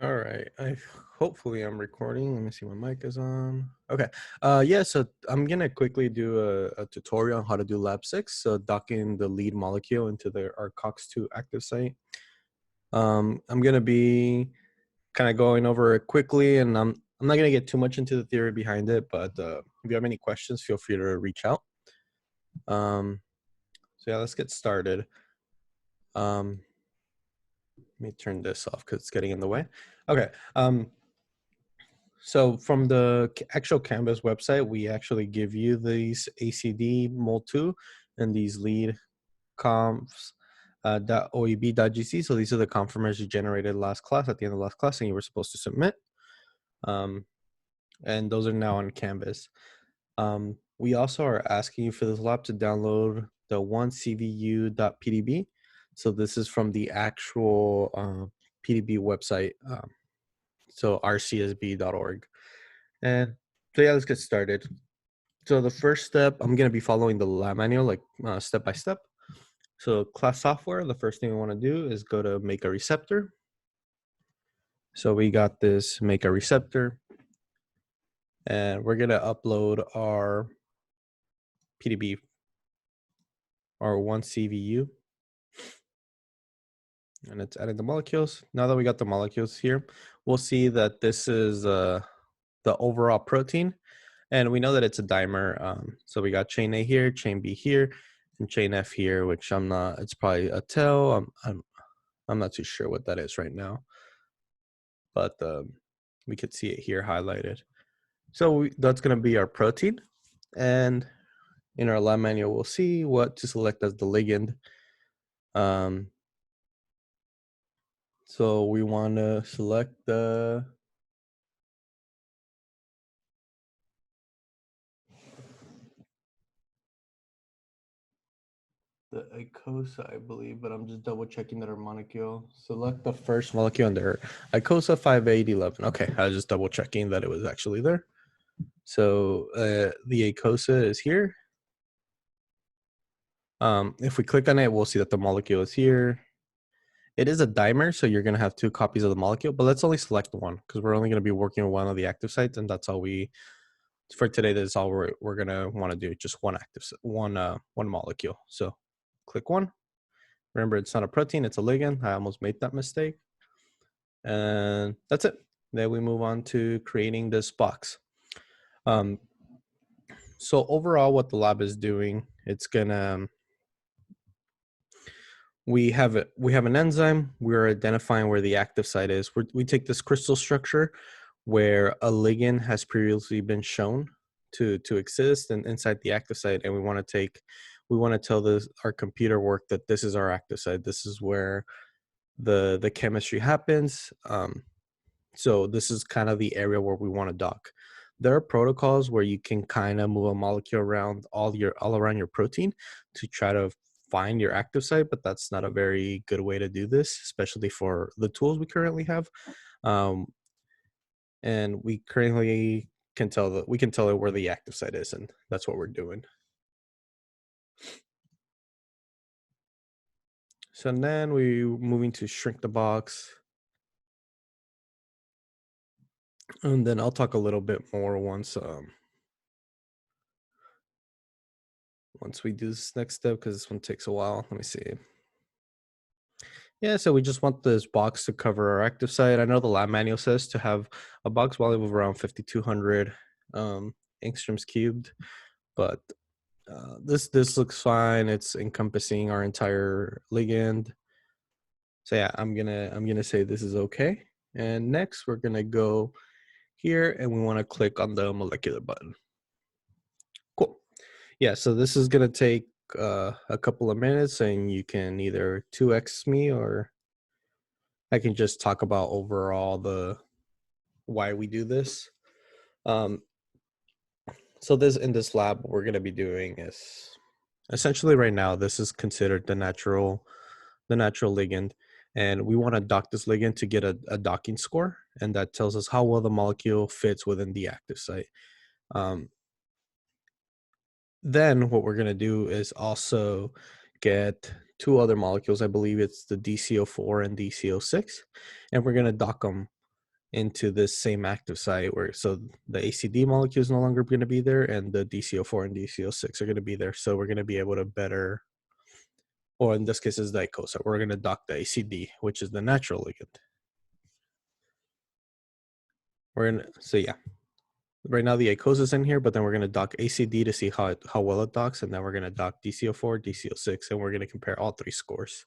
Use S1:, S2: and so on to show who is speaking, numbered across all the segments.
S1: All right. I hopefully I'm recording. Let me see, my mic is on. Okay. Yeah, so I'm gonna quickly do a tutorial on how to do lab 6. So docking the lead molecule into our COX2 active site. I'm gonna be kind of going over it quickly, and I'm not gonna get too much into the theory behind it, but if you have any questions, feel free to reach out. Um, so yeah, let's get started. Let me turn this off because it's getting in the way. Okay. So from the actual Canvas website, we actually give you these ACD mol2 and these lead confs .oeb.gc. So these are the conformers you generated last class at the end of last class and you were supposed to submit. And those are now on Canvas. We also are asking you for this lab to download the 1cvu.pdb. So this is from the actual PDB website, so rcsb.org. And so yeah, let's get started. So the first step, I'm going to be following the lab manual, like step by step. So class software, the first thing we want to do is go to Make a Receptor. So we got this Make a Receptor, and we're going to upload our PDB, our 1CVU, and it's adding the molecules. Now that we got the molecules here, we'll see that this is the overall protein. And we know that it's a dimer. So we got chain A here, chain B here, and chain F here, which I'm not, it's probably a tail. I'm not too sure what that is right now, but we could see it here highlighted. So that's going to be our protein. And in our lab manual, we'll see what to select as the ligand. So we want to select the icosa, I believe, but I'm just double checking that our molecule. Select the first molecule under icosa 5811. Okay, I was just double checking that it was actually there. So the icosa is here. If we click on it, we'll see that the molecule is here. It is a dimer, so you're going to have 2 copies of the molecule, but let's only select one because we're only going to be working with one of the active sites, and that's all for today. That's all we're going to want to do, just one one molecule. So click one. Remember, it's not a protein, it's a ligand. I almost made that mistake. And that's it. Then we move on to creating this box. So overall, what the lab is doing, it's gonna, we have an enzyme. We're identifying where the active site is. We take this crystal structure where a ligand has previously been shown to exist and inside the active site, and we want to tell our computer work that this is our active site. This is where the chemistry happens. So this is kind of the area where we want to dock. There are protocols where you can kind of move a molecule around all around your protein to try to find your active site, but that's not a very good way to do this, especially for the tools we currently have. And we currently can tell it where the active site is, and that's what we're doing. So then we're moving to shrink the box. And then I'll talk a little bit more once we do this next step, because this one takes a while. Let me see. Yeah, so we just want this box to cover our active site. I know the lab manual says to have a box volume of around 5,200 angstroms cubed, but this looks fine. It's encompassing our entire ligand. So yeah, I'm gonna say this is okay. And next, we're gonna go here, and we want to click on the molecular button. Cool. Yeah, so this is gonna take a couple of minutes, and you can either 2x me, or I can just talk about overall the why we do this. So in this lab, what we're gonna be doing is essentially right now, this is considered the natural ligand, and we want to dock this ligand to get a docking score, and that tells us how well the molecule fits within the active site. Then what we're going to do is also get 2 other molecules. I believe it's the DCO4 and DCO6, and we're going to dock them into this same active site where so the ACD molecule is no longer going to be there and the DCO4 and DCO6 are going to be there. So we're going to be able to better, or in this case is the icosahedral. We're going to dock the ACD, which is the natural ligand. We're going to, so yeah, right now the icosahedral is in here, but then we're going to dock ACD to see how well it docks. And then we're going to dock DCO4, DCO6, and we're going to compare all three scores.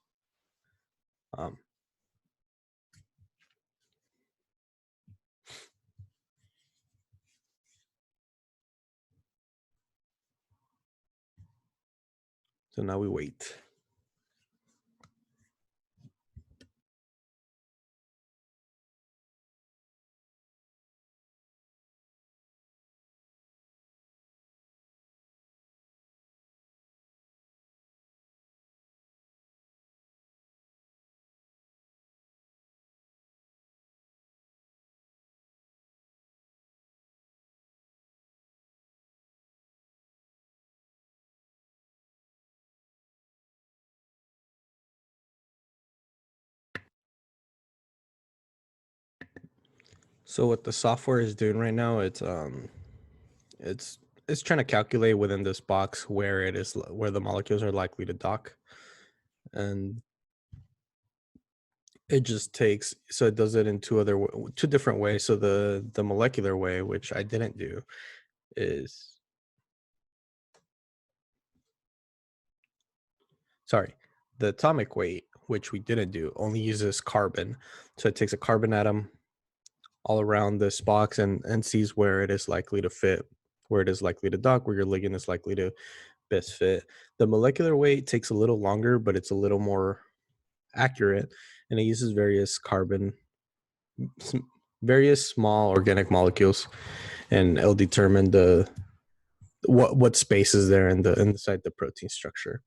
S1: So now we wait. So what the software is doing right now, it's trying to calculate within this box where the molecules are likely to dock, and it just takes, so it does it in two different ways. So the molecular way, which I didn't do, is the atomic weight, which we didn't do, only uses carbon. So it takes a carbon atom all around this box and sees where it is likely to fit, where it is likely to dock, where your ligand is likely to best fit. The molecular weight takes a little longer, but it's a little more accurate, and it uses various small organic molecules, and it'll determine what space is there inside the protein structure.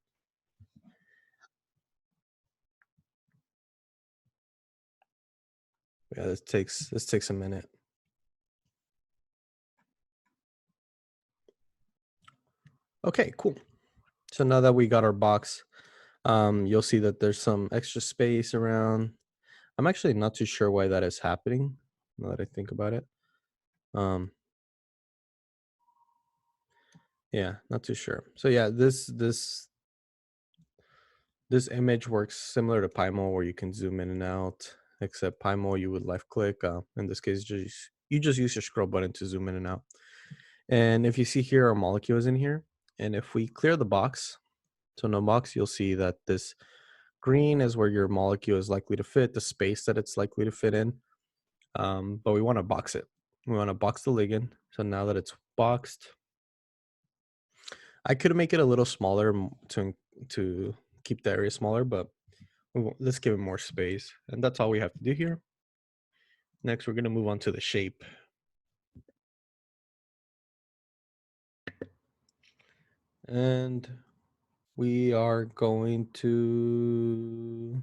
S1: Yeah, this takes a minute. Okay, cool. So now that we got our box, you'll see that there's some extra space around. I'm actually not too sure why that is happening, now that I think about it. Yeah, not too sure. So yeah, this image works similar to Pymol, where you can zoom in and out, except Pymol you would left click. In this case, you just use your scroll button to zoom in and out. And if you see here, our molecule is in here. And if we clear the box, so no box, you'll see that this green is where your molecule is likely to fit, the space that it's likely to fit in. But we want to box it. We want to box the ligand. So now that it's boxed, I could make it a little smaller to keep the area smaller, but let's give it more space. And that's all we have to do here. Next, we're going to move on to the shape. And we are going to...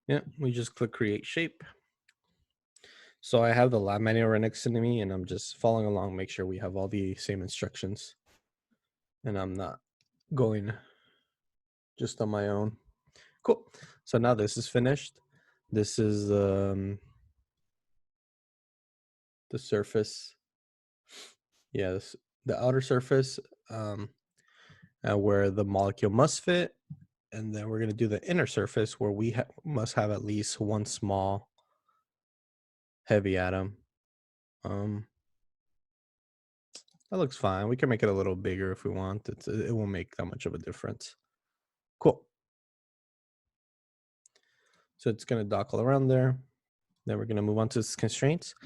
S1: Yeah, we just click create shape. So I have the lab manual right next to me, and I'm just following along, make sure we have all the same instructions. And I'm not going just on my own. Cool. So now this is finished. This is the surface. Yes, the outer surface where the molecule must fit. And then we're going to do the inner surface where we must have at least one small heavy atom. That looks fine. We can make it a little bigger if we want. It won't make that much of a difference. Cool. So it's going to dock all around there. Then we're going to move on to constraints.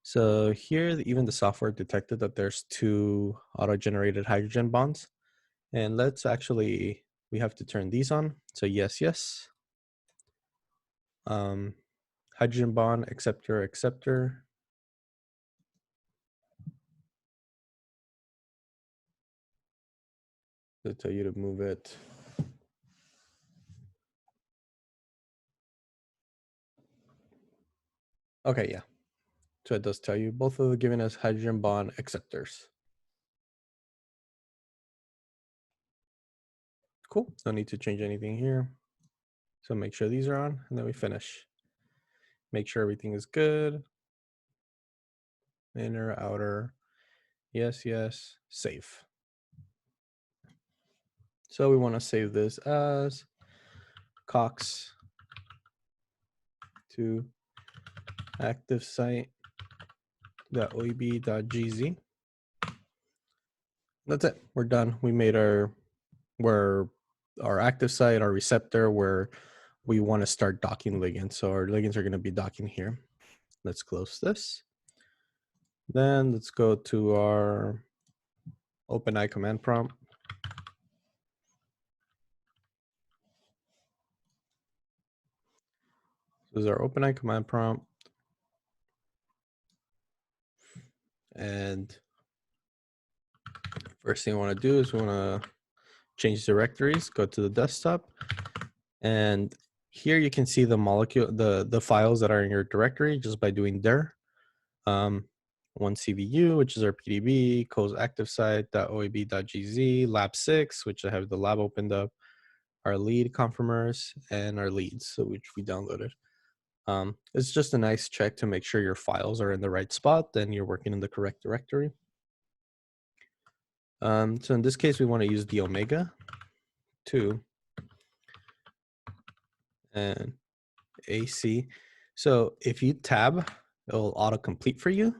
S1: So here, even the software detected that there's two auto-generated hydrogen bonds. And let's actually, we have to turn these on. So yes, yes. Hydrogen bond, acceptor, acceptor. They tell you to move it. Okay, yeah. So it does tell you both of them given as hydrogen bond acceptors. Cool. No need to change anything here. So make sure these are on, and then we finish. Make sure everything is good. Inner, outer, yes, yes, save. So we want to save this as COX2 active site.oeb.gz. That's it. We're done. We made our active site, our receptor, where we want to start docking ligands. So our ligands are going to be docking here. Let's close this. Then let's go to our OpenEye command prompt. This is our OpenEye command prompt. And first thing we want to do is we want to change directories, go to the desktop. And here you can see the molecule, the files that are in your directory just by doing dir. One CVU, which is our PDB, CO's active site.oeb.gz, lab 6, which I have the lab opened up, our lead confirmers, and our leads, so which we downloaded. It's just a nice check to make sure your files are in the right spot and you're working in the correct directory. So in this case, we want to use the omega 2 and AC. So if you tab, it'll autocomplete for you.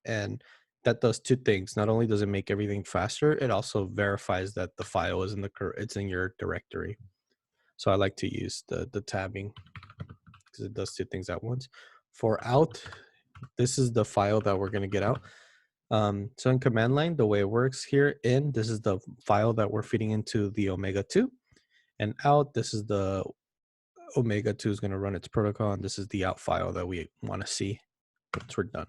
S1: And that does two things. Not only does it make everything faster, it also verifies that the file is it's in your directory. So I like to use the tabbing because it does two things at once. For out, this is the file that we're going to get out. So in command line, the way it works here, this is the file that we're feeding into the omega 2, and out, this is the omega 2 is going to run its protocol, and this is the out file that we want to see once we're done.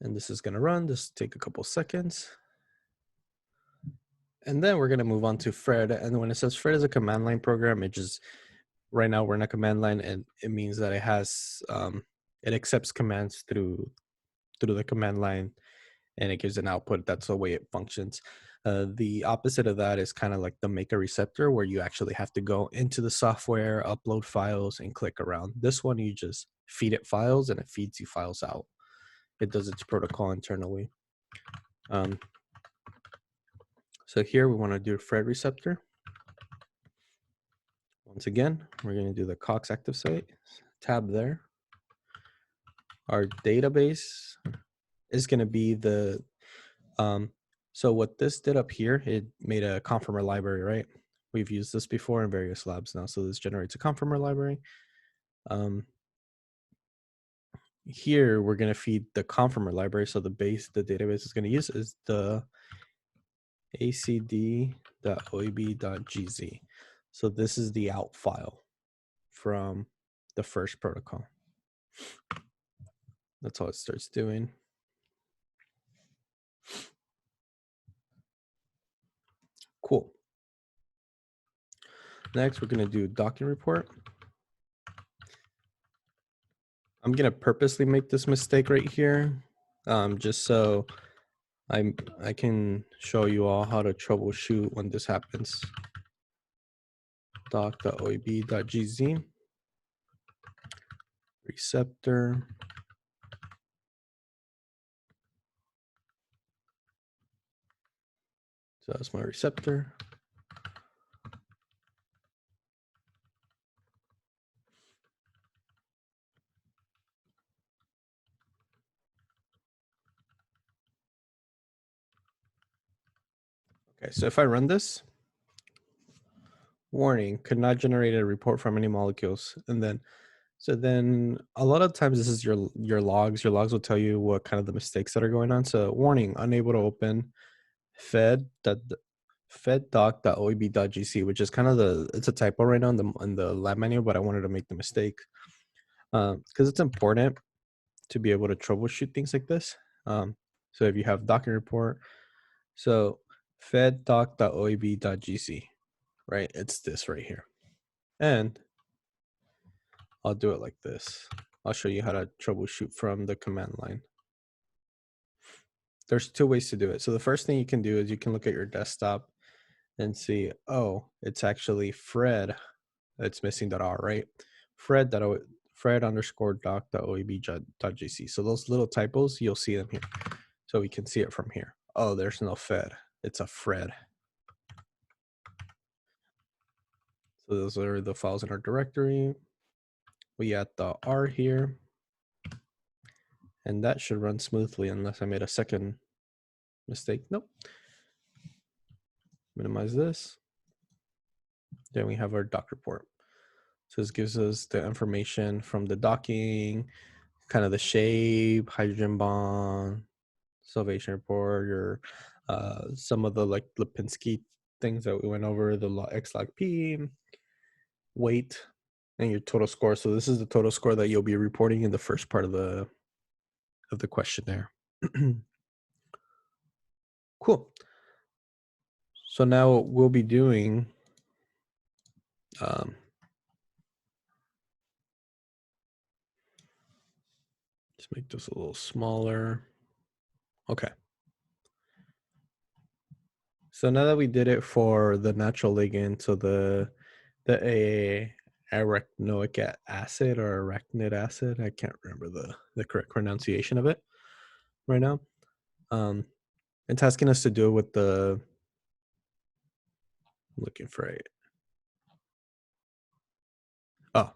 S1: And this is going to run. This take a couple seconds. And then we're going to move on to Fred. And when it says Fred is a command line program, it just, right now we're in a command line, and it means that it has, it accepts commands through the command line, and it gives an output. That's the way it functions. The opposite of that is kind of like the Make Receptor, where you actually have to go into the software, upload files, and click around. This one, you just feed it files, and it feeds you files out. It does its protocol internally. So here we want to do a Fred receptor. Once again, we're going to do the COX active site, tab there. Our database is going to be the, so what this did up here, it made a conformer library, right? We've used this before in various labs now. So this generates a conformer library. Here we're going to feed the conformer library. So the database is going to use is the acd.oeb.gz. So this is the out file from the first protocol. That's all it starts doing. Cool. Next, we're going to do docking report. I'm going to purposely make this mistake right here, just so I can show you all how to troubleshoot when this happens. Doc.oeb.gz, receptor. So that's my receptor. Okay, so if I run this, warning, could not generate a report from any molecules. And then, so then a lot of times this is your logs. Your logs will tell you what kind of the mistakes that are going on. So warning, unable to open fed.oeb.gc, which is kind of it's a typo right now in the lab manual, but I wanted to make the mistake because it's important to be able to troubleshoot things like this. So if you have docking report, so fed.oeb.gc, right? It's this right here. And I'll do it like this. I'll show you how to troubleshoot from the command line. There's two ways to do it. So the first thing you can do is you can look at your desktop and see, oh, it's actually Fred It's missing that R, right? Fred_doc.oeb.jc. So those little typos, you'll see them here. So we can see it from here. Oh, there's no Fed. It's a Fred. So those are the files in our directory. We add the R here. And that should run smoothly unless I made a second mistake. Nope. Minimize this. Then we have our doc report. So this gives us the information from the docking, kind of the shape, hydrogen bond, salvation report, your some of the like Lipinski things that we went over, the X log P, weight, and your total score. So this is the total score that you'll be reporting in the first part of the questionnaire. Cool. So now what we'll be doing, just make this a little smaller. Okay. So now that we did it for the natural ligand, so the arachnoic acid or arachnid acid, I can't remember the correct pronunciation of it right now. It's asking us to do it with the, looking for it. Oh,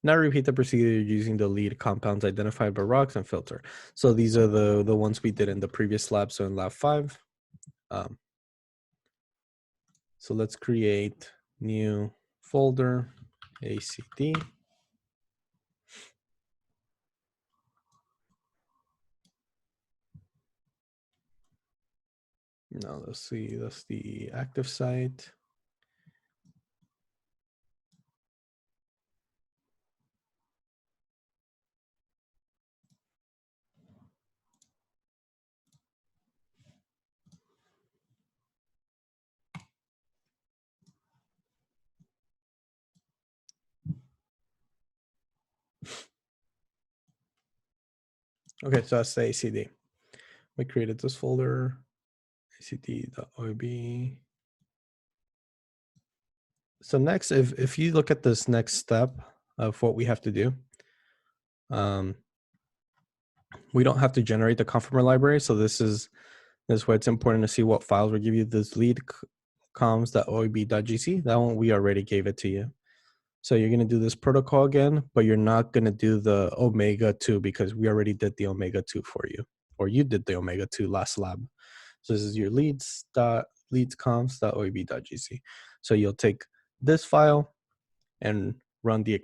S1: now repeat the procedure using the lead compounds identified by rocks and filter. So these are the ones we did in the previous lab, so in lab 5. So let's create new folder, ACD. Now let's see, that's the active site. Okay, so that's the ACD. We created this folder, acd.oib. So next, if you look at this next step of what we have to do, we don't have to generate the conformer library. So this is why it's important to see what files we give you. This lead comms.oeb.gc, that one we already gave it to you. So you're going to do this protocol again, but you're not going to do the omega 2 because we already did the omega 2 for you, or you did the omega 2 last lab. So this is your leads.comms.oeb.gc. So you'll take this file and run the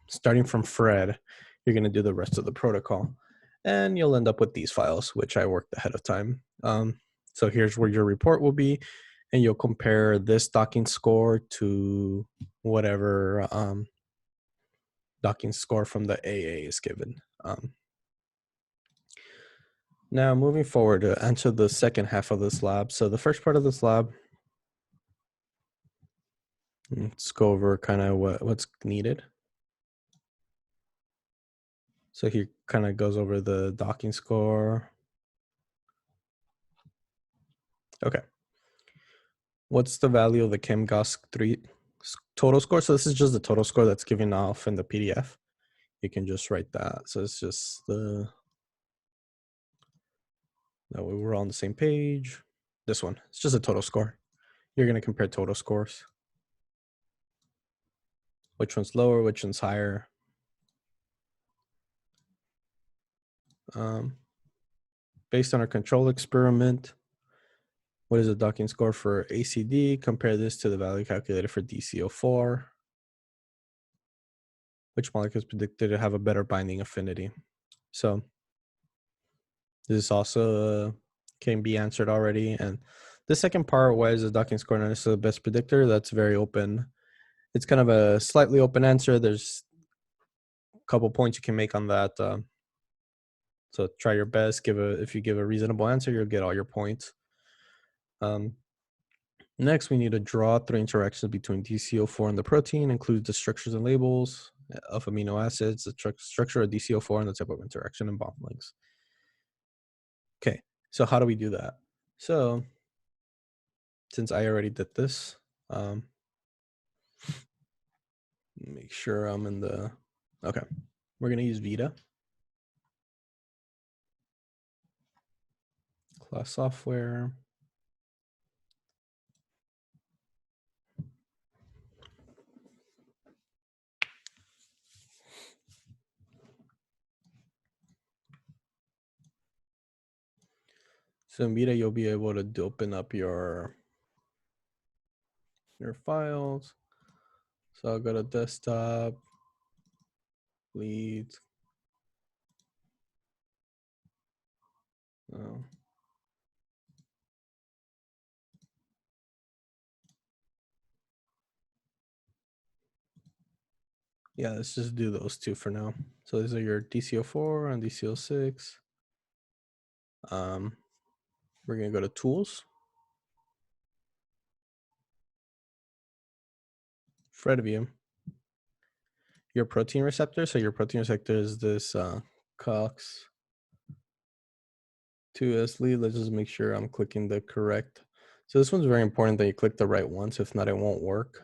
S1: starting from Fred, you're going to do the rest of the protocol. And you'll end up with these files, which I worked ahead of time. So here's where your report will be. And you'll compare this docking score to whatever docking score from the AA is given. Now moving forward to answer the second half of this lab. So the first part of this lab, let's go over kind of what's needed. So he kind of goes over the docking score. Okay. What's the value of the ChemGOS3 total score? So this is just the total score that's given off in the PDF. You can just write that. So it's just that way we're all on the same page. This one, it's just a total score. You're going to compare total scores. Which one's lower, which one's higher. Based on our control experiment, what is the docking score for ACD? Compare this to the value calculated for DCO4. Which molecule is predicted to have a better binding affinity? So this also can be answered already. And the second part, why is the docking score not necessarily the best predictor? That's very open. It's kind of a slightly open answer. There's a couple points you can make on that. So try your best. If you give a reasonable answer, you'll get all your points. Next, we need to draw 3 interactions between DCO4 and the protein, include the structures and labels of amino acids, the structure of DCO4, and the type of interaction and bond links. Okay, so how do we do that? So since I already did this, Make sure I'm in the, okay. We're gonna use Vita. Class software. So in Vita, you'll be able to open up your files. So I'll go to desktop, leads. Oh. Yeah, let's just do those two for now. So these are your DCO4 and DCO6. We're gonna go to tools. Fred view. Your protein receptor. So your protein receptor is this COX2 lead. Let's just make sure I'm clicking the correct. So this one's very important that you click the right ones. If not, it won't work.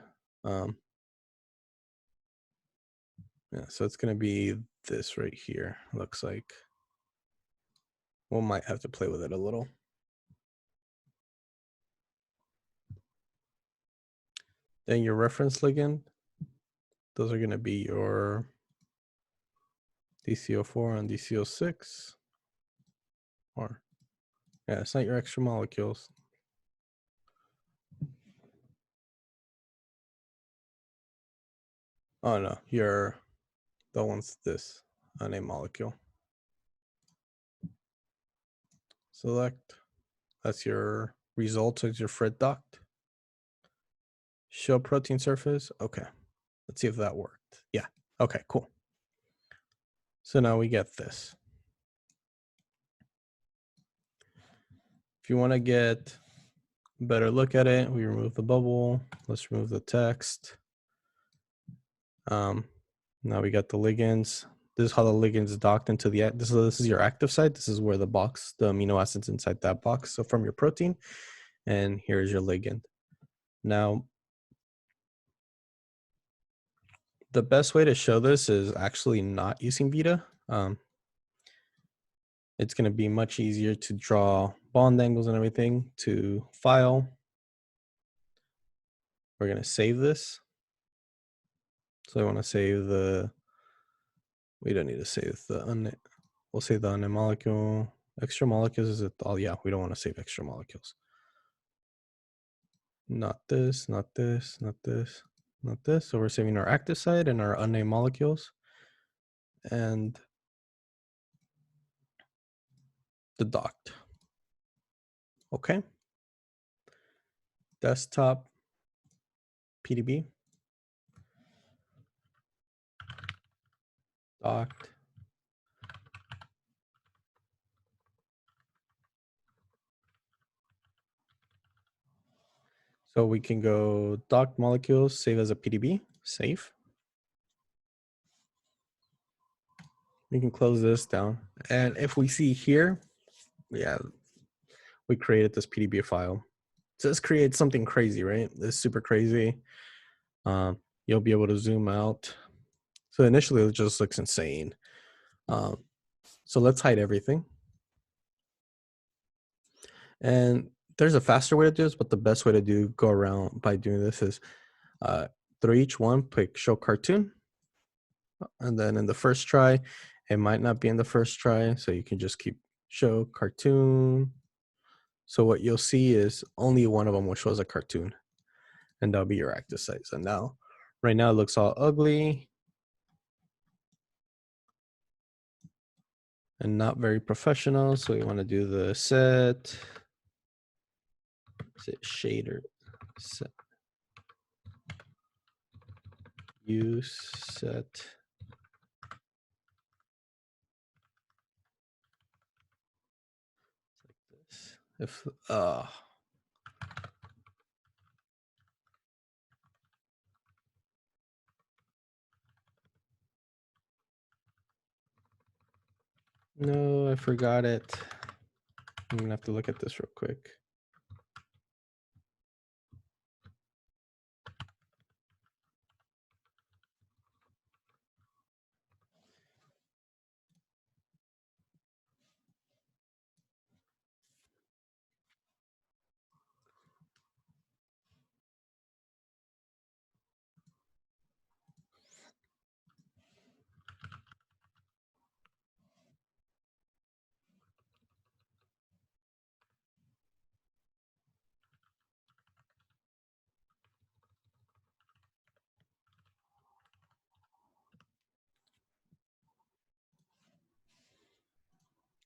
S1: Yeah, so it's gonna be this right here. Looks like. We might have to play with it a little. Then your reference ligand. Those are gonna be your DCO4 and DCO6. Or yeah, it's not your extra molecules. Oh no, the one's this unnamed molecule. Select. That's your result. Is your Fred duct. Show protein surface. Okay. Let's see if that worked. Yeah. Okay, cool. So now we get this. If you want to get a better look at it, we remove the bubble. Let's remove the text. Now we got the ligands. This is how the ligands docked into the, this is your active site. This is where the box, the amino acids inside that box. So from your protein, and here's your ligand. Now, the best way to show this is actually not using Vita. It's going to be much easier to draw bond angles and everything. To file, we're going to save this. So I want to save the, we don't need to save the, we'll save the unnamed molecule. Extra molecules is it all? Yeah, we don't want to save extra molecules. Not this, not this, not this, not this. So we're saving our active site and our unnamed molecules. And the docked. Okay. Desktop PDB. Docked. So we can go docked molecules, save as a PDB, save. We can close this down. And if we see here, yeah, we created this PDB file. So this creates something crazy, right? This is super crazy. You'll be able to zoom out. So initially it just looks insane. So let's hide everything. And there's a faster way to do this, but the best way to go around by doing this is through each one, pick show cartoon. And then in the first try, it might not be in the first try. So you can just keep show cartoon. So what you'll see is only one of them will show as a cartoon. And that'll be your active site. So now, right now it looks all ugly. And not very professional. So we want to do the set shader, set use set. Like this. If no, I forgot it. I'm gonna have to look at this real quick.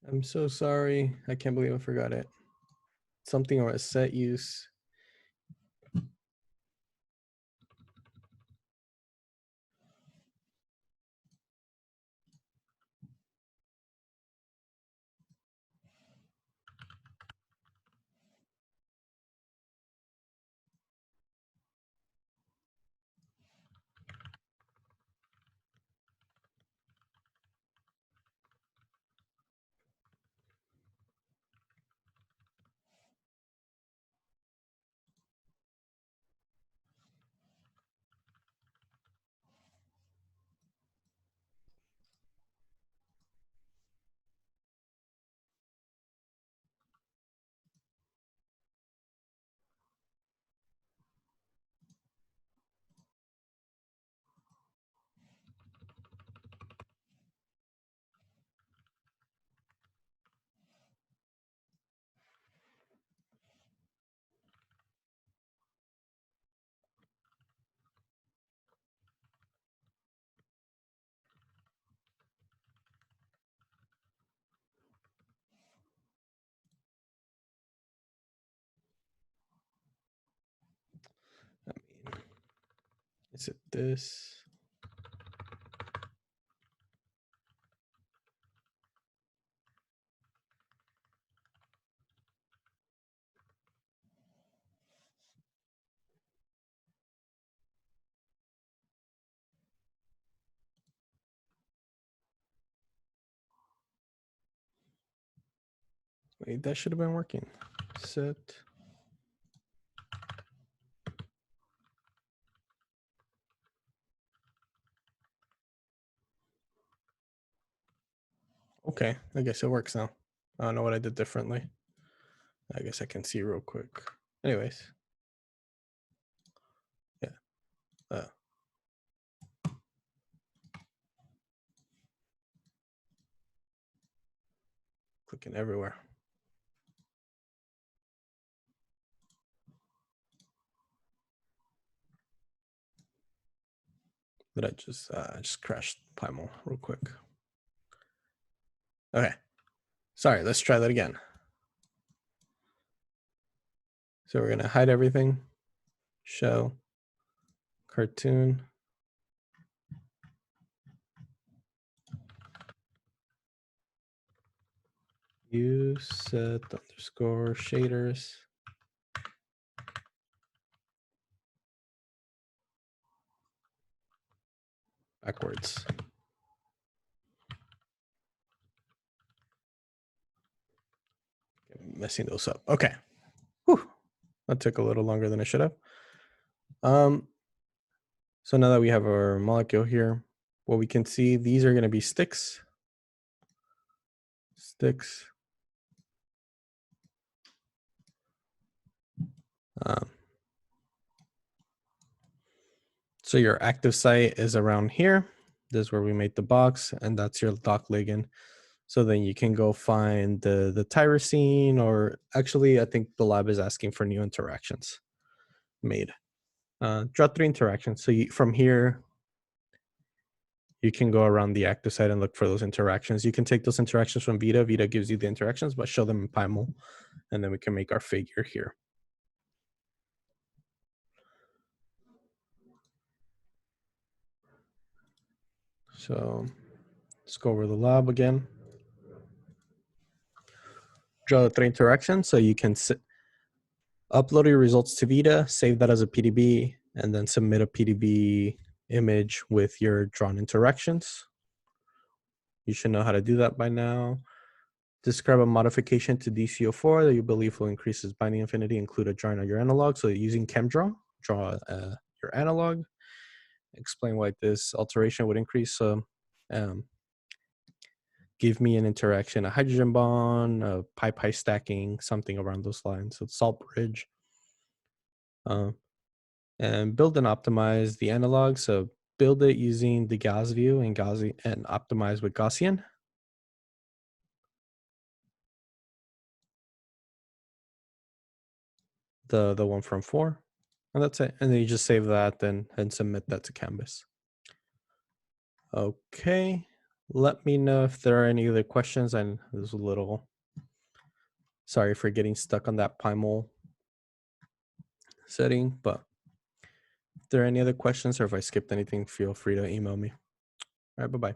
S1: I'm so sorry. I can't believe I forgot it. Something or a set use. I mean, is it this? Wait, that should have been working. Set. Okay, I guess it works now. I don't know what I did differently. I guess I can see real quick. Anyways. Yeah. Clicking everywhere. But I just crashed Primal real quick. Okay. Sorry, let's try that again. So we're gonna hide everything. Show. Cartoon. Use set underscore shaders. Backwards. Messing those up. Okay. Whew. That took a little longer than I should have. So now that we have our molecule here, what we can see, these are going to be sticks. Sticks. So your active site is around here. This is where we made the box, and that's your dock ligand. So then you can go find the tyrosine, or actually, I think the lab is asking for new interactions made. Draw 3 interactions. So from here, you can go around the active site and look for those interactions. You can take those interactions from Vita. Vita gives you the interactions, but show them in Primal, and then we can make our figure here. So let's go over the lab again. Draw the 3 interactions. So you can upload your results to Vita, save that as a PDB, and then submit a PDB image with your drawn interactions. You should know how to do that by now. Describe a modification to DCO4 that you believe will increase its binding affinity, include a drawing of your analog. So using ChemDraw, draw your analog. Explain why this alteration would increase. Give me an interaction, a hydrogen bond, a pi-pi stacking, something around those lines. So salt bridge. And build and optimize the analog. So build it using the Gauss view and optimize with Gaussian. The one from 4. And that's it. And then you just save that and submit that to Canvas. Okay. Let me know if there are any other questions. And there's a little sorry for getting stuck on that Pymol setting, but if there are any other questions or if I skipped anything, feel free to email me. All right, bye bye.